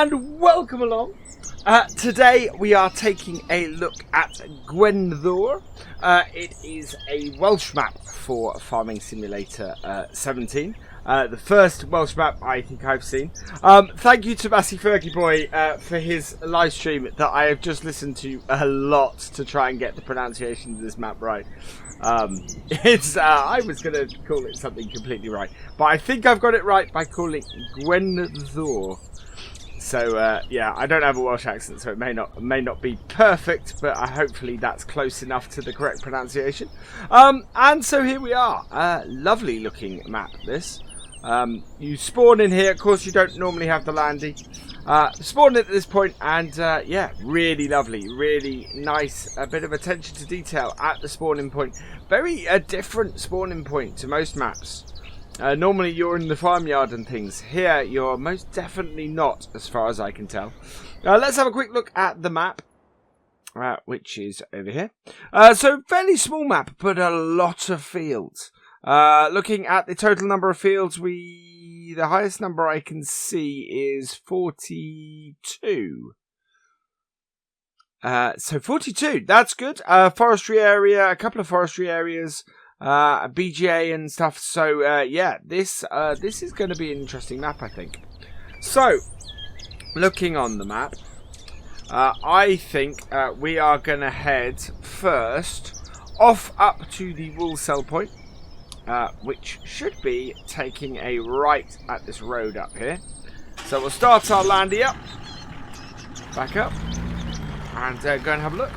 and welcome along. Today we are taking a look at Gwenddwr. It is a Welsh map for Farming Simulator 17. The first Welsh map I think I've seen. Thank you to Massey Fergie Boy for his live stream that I have just listened to a lot to try and get the pronunciation of this map right. I was going to call it something completely right, but I think I've got it right by calling it Gwenddwr. So yeah, I don't have a Welsh accent, so it may not be perfect, but hopefully that's close enough to the correct pronunciation. And so here we are. Lovely looking map, this. You spawn in here. Of course, you don't normally have the landy. Spawn at this point, and yeah, really lovely, really nice. A bit of attention to detail at the spawning point. Very different spawning point to most maps. Normally you're in the farmyard and things. Here you're most definitely not, as far as I can tell. Let's have a quick look at the map, which is over here. So fairly small map, but a lot of fields. Looking at the total number of fields, the highest number I can see is 42. So 42, that's good. Forestry area, a couple of forestry areas. A BGA and stuff. So yeah, this is going to be an interesting map, I think. So, looking on the map, I think we are going to head first off up to the wool sell point, which should be taking a right at this road up here. So we'll start our landy up, back up, and go and have a look.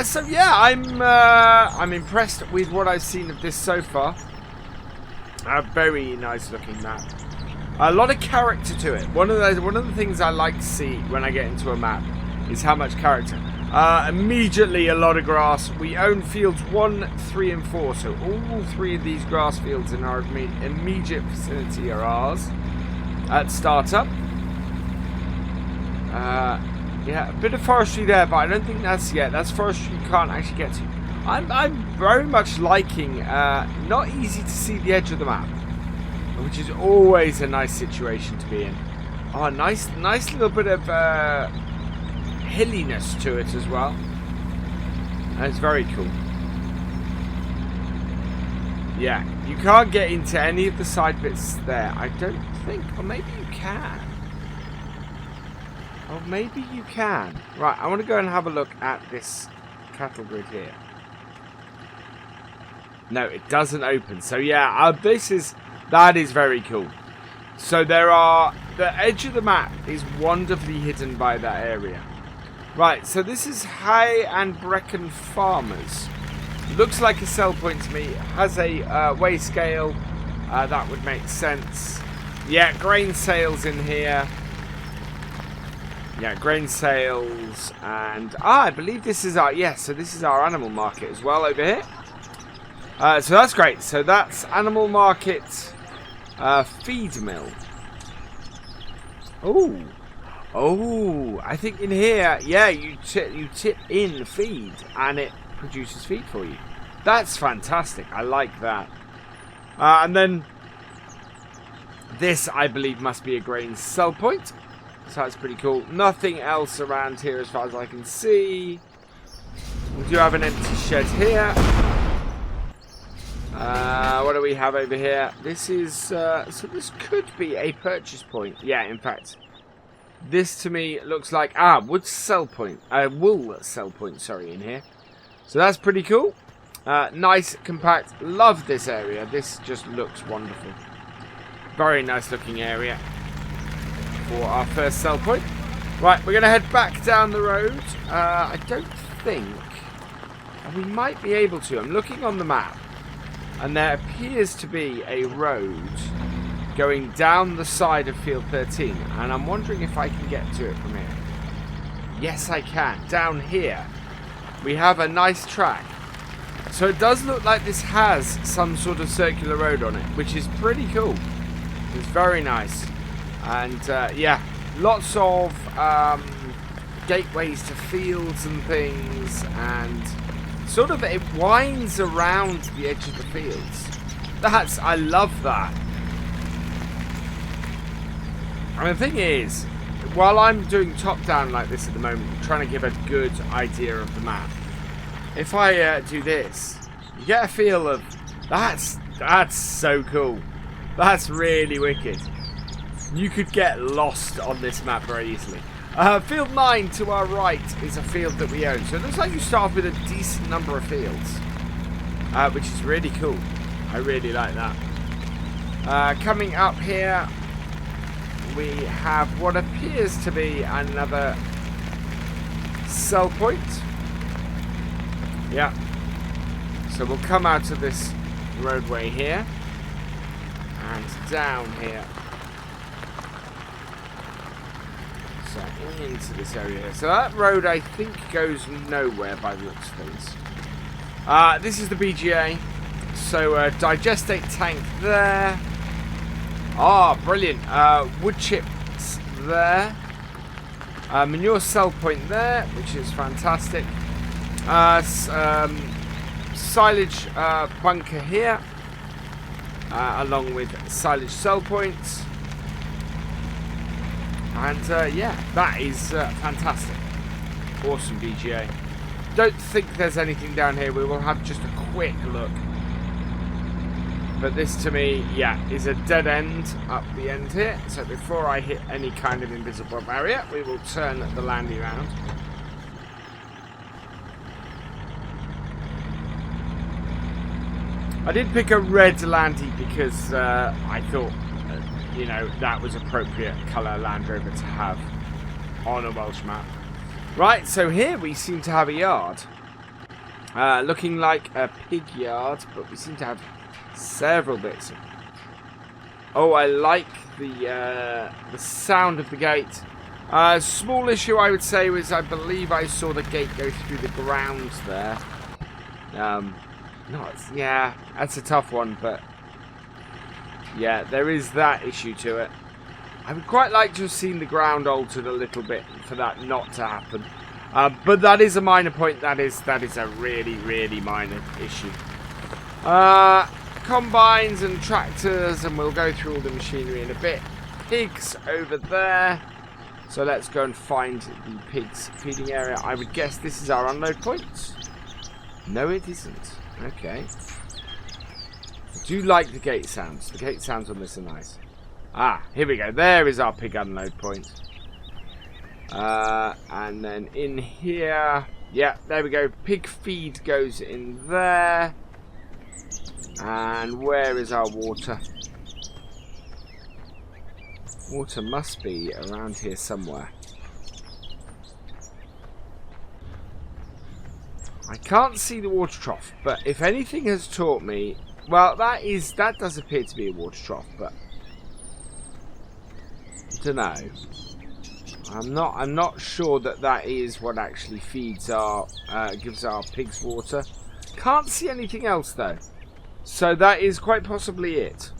So yeah, I'm impressed with what I've seen of this so far. A very nice looking map. A lot of character to it. One of the things I like to see when I get into a map is how much character. Immediately a lot of grass. We own fields 1, 3, and 4. So all three of these grass fields in our immediate vicinity are ours. At startup. Yeah, a bit of forestry there, but I don't think that's yet. That's forestry you can't actually get to. I'm very much liking, not easy to see the edge of the map, which is always a nice situation to be in. Oh, nice little bit of hilliness to it as well. That's very cool. Yeah, you can't get into any of the side bits there, I don't think. Or maybe you can. Oh, maybe you can. Right, I want to go and have a look at this cattle grid here. No, it doesn't open. So yeah, that is very cool. So the edge of the map is wonderfully hidden by that area. Right, so this is Hay and Brecon Farmers. Looks like a sell point to me. It has a weigh scale. That would make sense. Yeah, grain sales in here. Yeah, grain sales, and I believe this is so this is our animal market as well over here. So that's great. So that's animal market, feed mill. Oh, I think in here, yeah, you tip in feed and it produces feed for you. That's fantastic. I like that. And then this, I believe, must be a grain sell point. So that's pretty cool. Nothing else around here as far as I can see. We do have an empty shed here. What do we have over here? This is... so this could be a purchase point. Yeah, in fact. This to me looks like... wood sell point. Wool sell point, sorry, in here. So that's pretty cool. Nice, compact. Love this area. This just looks wonderful. Very nice looking area. For our first sell point. Right, we're going to head back down the road. I don't think... we might be able to. I'm looking on the map. And there appears to be a road going down the side of field 13. And I'm wondering if I can get to it from here. Yes, I can. Down here. We have a nice track. So it does look like this has some sort of circular road on it. Which is pretty cool. It's very nice. And yeah, lots of gateways to fields and things, and sort of it winds around the edge of the fields. I love that. And the thing is, while I'm doing top down like this at the moment, trying to give a good idea of the map, if I do this, you get a feel of that's so cool. That's really wicked. You could get lost on this map very easily. Field 9 to our right is a field that we own. So it looks like you start off with a decent number of fields, which is really cool. I really like that. Coming up here, we have what appears to be another sell point. Yeah. So we'll come out of this roadway here and down here. So into this area here. So that road I think goes nowhere by the looks of things. This is the BGA. So digestate tank there. Ah, brilliant. Wood chips there. Manure sell point there, which is fantastic. Silage bunker here, along with silage sell points. And yeah, that is fantastic. Awesome BGA. Don't think there's anything down here. We will have just a quick look. But this to me, yeah, is a dead end up the end here. So before I hit any kind of invisible barrier, we will turn the landy around. I did pick a red landy because I thought, you know, that was appropriate colour Land Rover to have on a Welsh map. Right, so here we seem to have a yard. Looking like a pig yard, but we seem to have several bits. Oh, I like the sound of the gate. Small issue I would say was I believe I saw the gate go through the ground there. Yeah, that's a tough one, but yeah, there is that issue to it. I would quite like to have seen the ground altered a little bit for that not to happen. But that is a minor point. That is a really, really minor issue. Combines and tractors, and we'll go through all the machinery in a bit. Pigs over there. So let's go and find the pigs feeding area. I would guess this is our unload point. No, it isn't. Okay. I do like the gate sounds. The gate sounds on this are nice. Ah, here we go. There is our pig unload point. And then in here, yeah, there we go. Pig feed goes in there. And where is our water? Water must be around here somewhere. I can't see the water trough, but if anything has taught me, well, that does appear to be a water trough, but I don't know. I'm not sure that is what actually feeds our gives our pigs water. Can't see anything else though, so that is quite possibly it.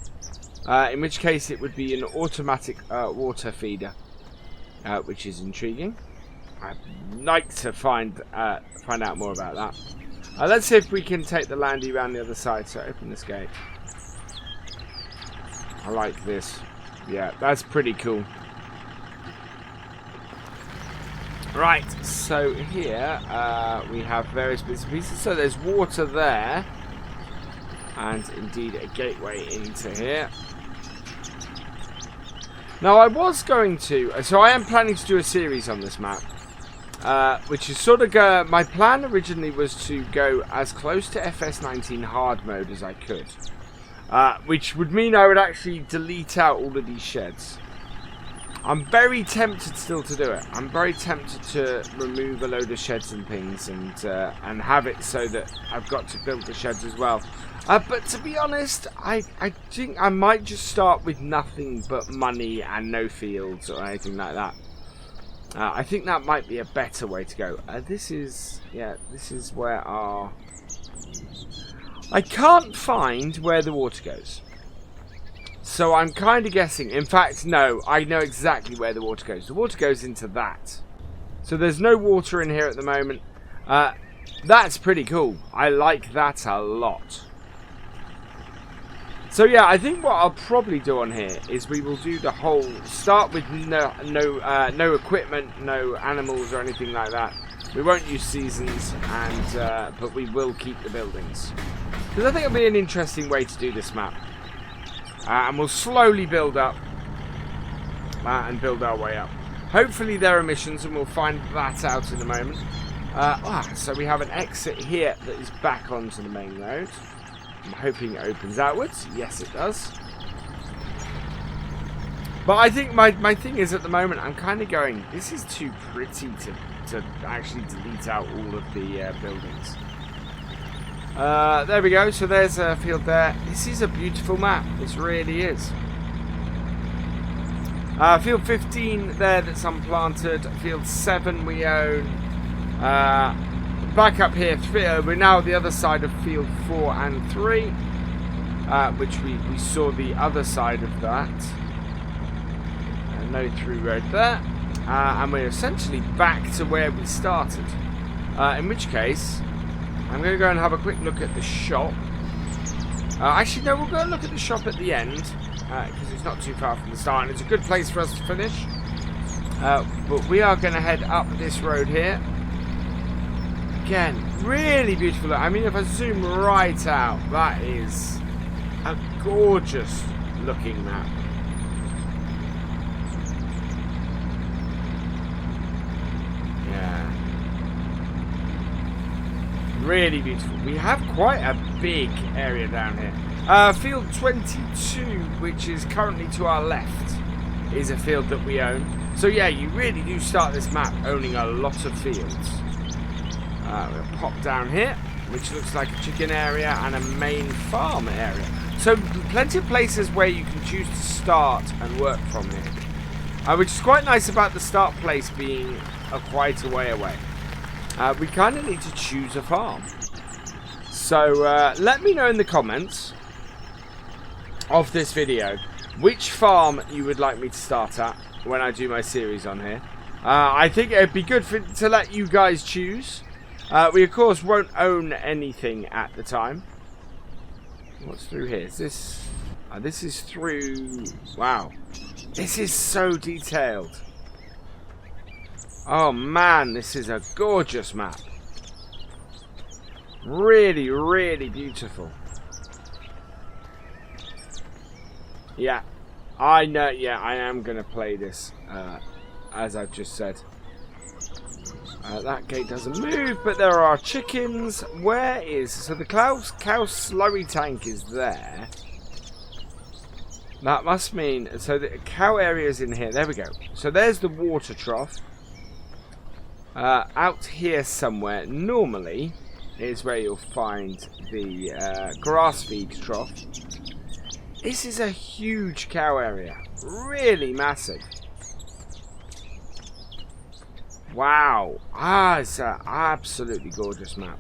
In which case, it would be an automatic water feeder, which is intriguing. I'd like to find out more about that. Let's see if we can take the landy around the other side. So open this gate. I like this. Yeah, that's pretty cool. Right, so here we have various bits and pieces. So there's water there, and indeed a gateway into here. Now I was going to, so I am planning to do a series on this map. Which is sort of my plan originally was to go as close to FS19 hard mode as I could, which would mean I would actually delete out all of these sheds. I'm very tempted still to do it. I'm very tempted to remove a load of sheds and things and have it so that I've got to build the sheds as well. But to be honest, I think I might just start with nothing but money and no fields or anything like that. I think that might be a better way to go. This is where our... I can't find where the water goes. So I'm kind of guessing. In fact, no, I know exactly where the water goes. The water goes into that. So there's no water in here at the moment. That's pretty cool. I like that a lot. So yeah, I think what I'll probably do on here is we will do the whole start with no equipment, no animals or anything like that. We won't use seasons, and but we will keep the buildings, because I think it'll be an interesting way to do this map. And we'll slowly build up and build our way up. Hopefully there are missions, and we'll find that out in a moment. So we have an exit here that is back onto the main road. I'm hoping it opens outwards. Yes, it does. But I think my thing is, at the moment, I'm kind of going, this is too pretty to actually delete out all of the buildings. There we go. So there's a field there. This is a beautiful map. This really is. Field 15 there that's unplanted. Field 7 we own. Back up here, we're now at the other side of field 4 and 3, which we saw the other side of that. No through road there. And we're essentially back to where we started. In which case, I'm going to go and have a quick look at the shop. Actually, no, we'll go and look at the shop at the end, because it's not too far from the start, and it's a good place for us to finish. But we are going to head up this road here. Again, really beautiful. I mean, if I zoom right out, that is a gorgeous looking map. Yeah. Really beautiful. We have quite a big area down here. Field 22, which is currently to our left, is a field that we own. So yeah, you really do start this map owning a lot of fields. We'll pop down here, which looks like a chicken area and a main farm area. So plenty of places where you can choose to start and work from here. Which is quite nice about the start place being quite a way away. We kind of need to choose a farm. So let me know in the comments of this video which farm you would like me to start at when I do my series on here. I think it'd be good to let you guys choose. We of course won't own anything at the time. What's through here? Is this? This is through. Wow, this is so detailed. Oh man, this is a gorgeous map. Really, really beautiful. Yeah, I know. Yeah, I am gonna play this as I've just said. That gate doesn't move, but there are chickens. Where is... So the cow slurry tank is there. That must mean... So the cow area is in here. There we go. So there's the water trough. Out here somewhere, normally, is where you'll find the grass feed trough. This is a huge cow area. Really massive. Wow. It's an absolutely gorgeous map.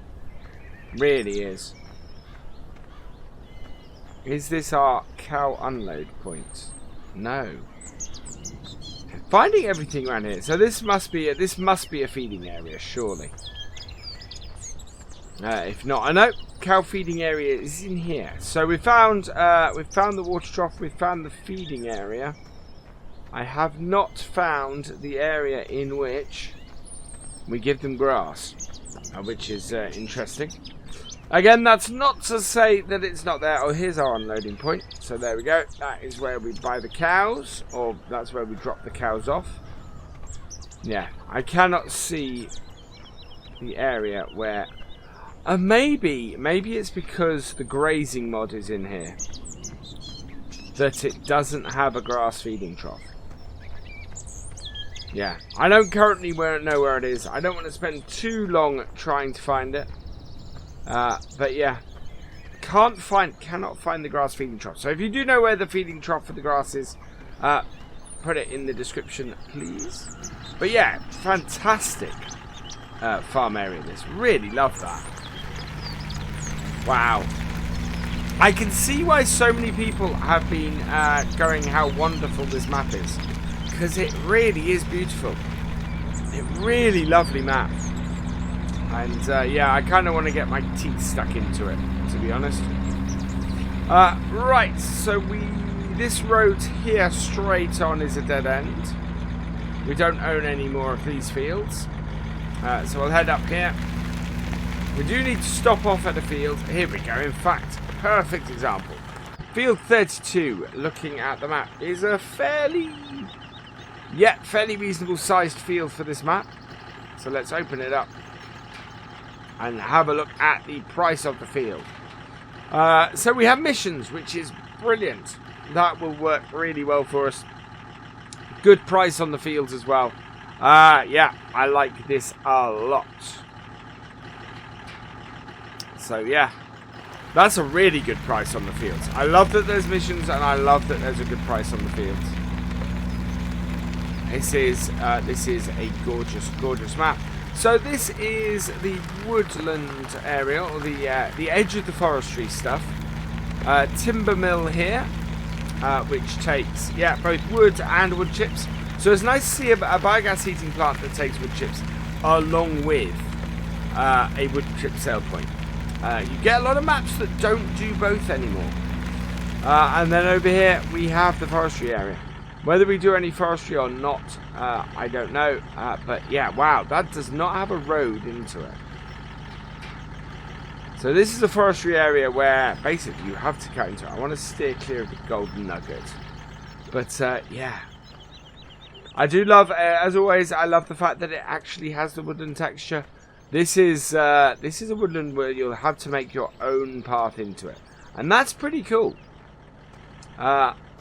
Really is. Is this our cow unload point? No. Finding everything around here. So this must be a feeding area, surely. If not, I know cow feeding area is in here. So we found the water trough. We found the feeding area. I have not found the area in which we give them grass, which is interesting. Again, that's not to say that it's not there. Oh, here's our unloading point. So there we go. That is where we buy the cows, or that's where we drop the cows off. Yeah, I cannot see the area where... maybe it's because the grazing mod is in here that it doesn't have a grass feeding trough. Yeah, I don't currently know where it is. I don't want to spend too long trying to find it. But yeah, cannot find the grass feeding trough. So if you do know where the feeding trough for the grass is, put it in the description, please. But yeah, fantastic farm area. This really love that. Wow, I can see why so many people have been going how wonderful this map is. Because it really is beautiful. A really lovely map. And yeah, I kind of want to get my teeth stuck into it, to be honest. Right, so this road here straight on is a dead end. We don't own any more of these fields. So we'll head up here. We do need to stop off at a field. Here we go. In fact, perfect example. Field 32, looking at the map, is a fairly reasonable sized field for this map. So let's open it up and have a look at the price of the field. So we have missions, which is brilliant. That will work really well for us. Good price on the fields as well. Yeah, I like this a lot. So yeah, that's a really good price on the fields. I love that there's missions, and I love that there's a good price on the fields. This is a gorgeous map. So this is the woodland area, or the edge of the forestry stuff. Timber mill here, which takes both wood and wood chips. So it's nice to see a biogas heating plant that takes wood chips along with a wood chip sale point. You get a lot of maps that don't do both anymore. And then over here we have the forestry area. Whether we do any forestry or not, I don't know. But yeah, wow, that does not have a road into it. So this is a forestry area where basically you have to cut into it. I want to steer clear of the golden nugget. But yeah. I do love, as always, I love the fact that it actually has the woodland texture. This is a woodland where you'll have to make your own path into it. And that's pretty cool.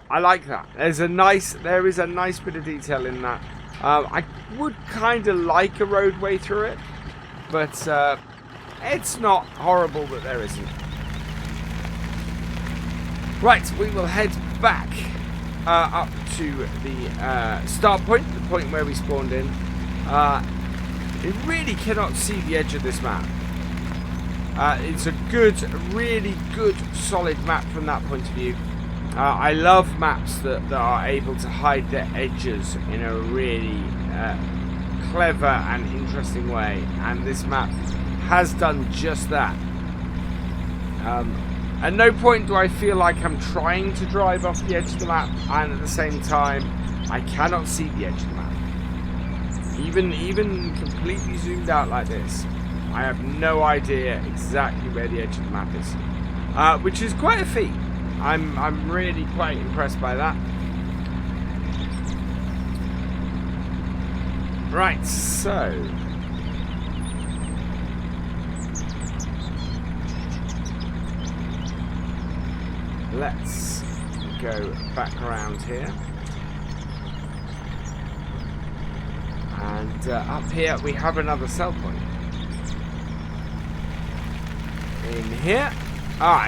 I like that. There is a nice bit of detail in that. I would kind of like a roadway through it, but it's not horrible that there isn't. Right, we will head back up to the start point, the point where we spawned in. You really cannot see the edge of this map. It's a really good, solid map from that point of view. I love maps that are able to hide their edges in a really clever and interesting way, and this map has done just that. At no point do I feel like I'm trying to drive off the edge of the map, and at the same time I cannot see the edge of the map. Even completely zoomed out like this, I have no idea exactly where the edge of the map is, which is quite a feat. I'm really quite impressed by that. Right, so let's go back around here. And up here we have another sell point. In here.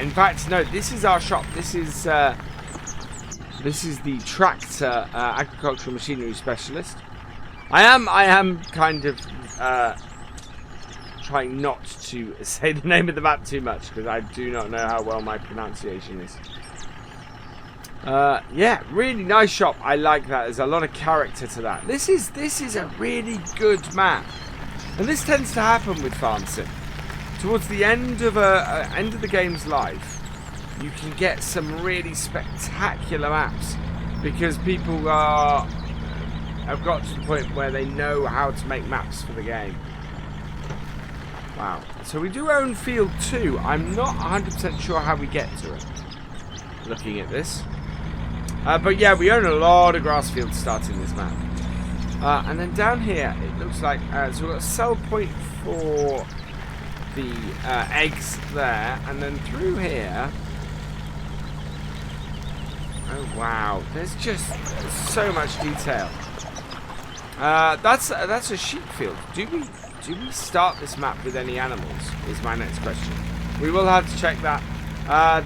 In fact, no, this is our shop. This is the tractor agricultural machinery specialist. I am kind of trying not to say the name of the map too much because I do not know how well my pronunciation is. Yeah, really nice shop. I like that. There's a lot of character to that. This is a really good map, and this tends to happen with Farm Sim. Towards the end of the game's life, you can get some really spectacular maps because people have got to the point where they know how to make maps for the game. Wow. So we do own Field 2. I'm not 100% sure how we get to it, looking at this. But yeah, we own a lot of grass fields starting this map. And then down here, it looks like, so we've got a sell point for the eggs there, and then through here, oh wow, there's just so much detail. That's a sheep field. Do we start this map with any animals is my next question. We will have to check that.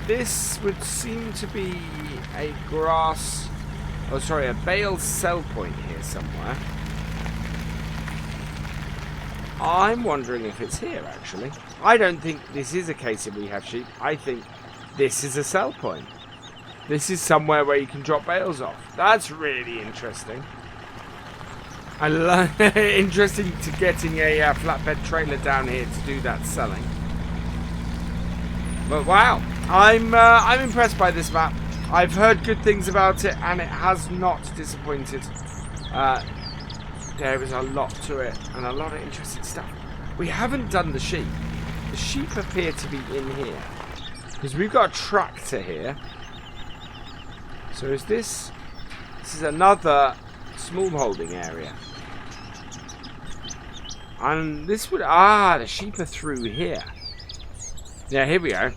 This would seem to be a bale sell point here somewhere. I'm wondering if it's here, actually. I don't think this is a case of we have sheep. I think this is a sell point. This is somewhere where you can drop bales off. That's really interesting. Interesting to getting a flatbed trailer down here to do that selling. But wow, I'm impressed by this map. I've heard good things about it, and it has not disappointed. There is a lot to it, and a lot of interesting stuff. We haven't done the sheep. The sheep appear to be in here, because we've got a tractor here. So is this... This is another small holding area. And this would... Ah, the sheep are through here. Yeah, here we go.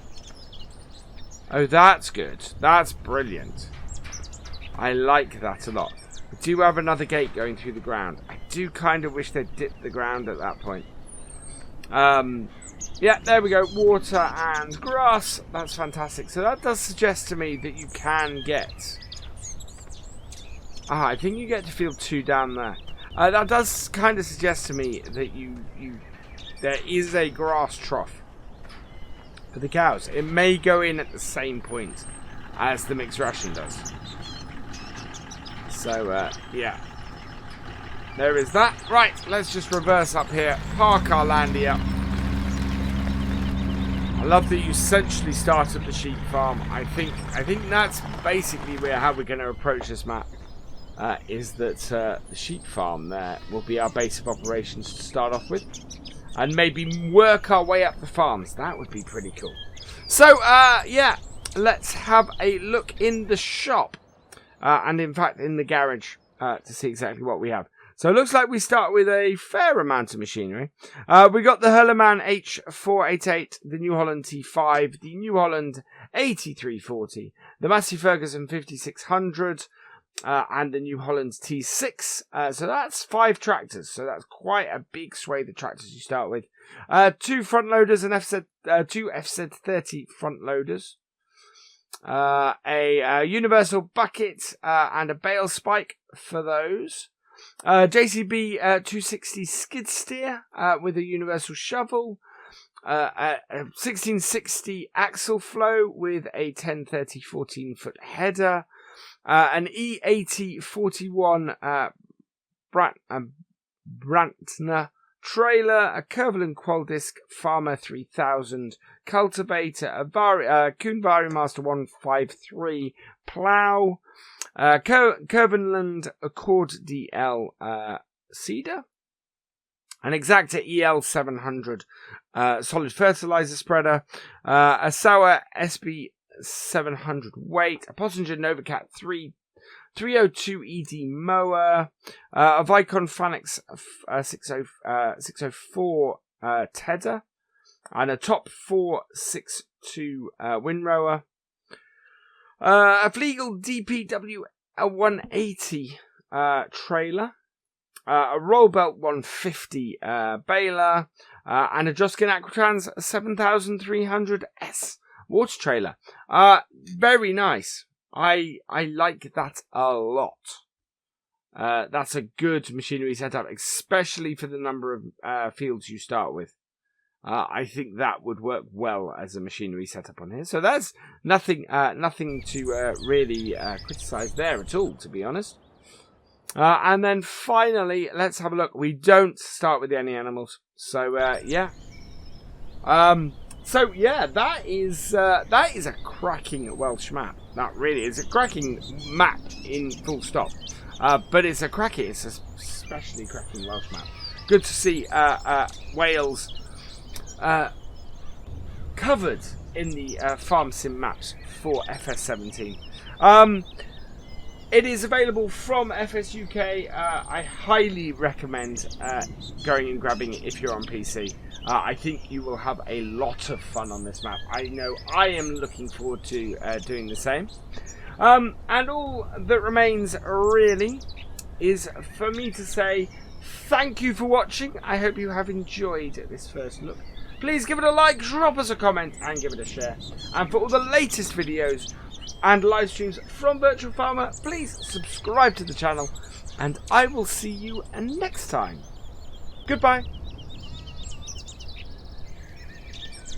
Oh, that's good. That's brilliant. I like that a lot. We do have another gate going through the ground. I do kind of wish they'd dip the ground at that point. Yeah, there we go. Water and grass. That's fantastic. So that does suggest to me that you can get... Ah, I think you get to field 2 down there. That does kind of suggest to me that there is a grass trough for the cows. It may go in at the same point as the mixed ration does. So, yeah. There is that. Right, let's just reverse up here. Park our land here. I love that you essentially started the sheep farm. I think that's basically how we're going to approach this map. Is that the sheep farm there will be our base of operations to start off with, and maybe work our way up the farms. That would be pretty cool. So yeah, let's have a look in the shop, and in fact in the garage, to see exactly what we have. So it looks like we start with a fair amount of machinery. We got the Hurleman H488, the New Holland T5, the New Holland 8340, the Massey Ferguson 5600, and the New Holland T6. So that's 5 tractors. So that's quite a big swathe of tractors you start with. 2 front loaders and two FZ30 front loaders. A universal bucket and a bale spike for those. JCB 260 skid steer with a universal shovel. A 1660 axle flow with a 1030 14-foot header. An E8041 Brantner trailer, a Curveland Qual Disc Farmer 3000 cultivator, a Kuhn Varimaster 153 plough, Curveland Accord DL seeder, an Exacta EL700 solid fertilizer spreader, a Sauer SB 700 weight, a Pottinger Novacat 302 ED mower, a Vicon Fanex 604 tedder, and a Top 462 windrower, a Flegel DPW 180 trailer, a Rollbelt 150 baler, and a Joskin Aquatrans 7300S water trailer. Very nice. I like that a lot. That's a good machinery setup, especially for the number of fields you start with. I think that would work well as a machinery setup on here. So that's nothing to really criticise there at all, to be honest. And then finally, let's have a look. We don't start with any animals. So yeah. So yeah, that is a cracking Welsh map. That really is a cracking map in full stop. But it's a especially cracking Welsh map. Good to see Wales covered in the farm sim maps for FS17. It is available from FS UK. I highly recommend going and grabbing it if you're on PC. I think you will have a lot of fun on this map. I know I am looking forward to doing the same. And all that remains really is for me to say thank you for watching. I hope you have enjoyed this first look. Please give it a like, drop us a comment, and give it a share. And for all the latest videos and live streams from Virtual Farmer, please subscribe to the channel, and I will see you next time. Goodbye.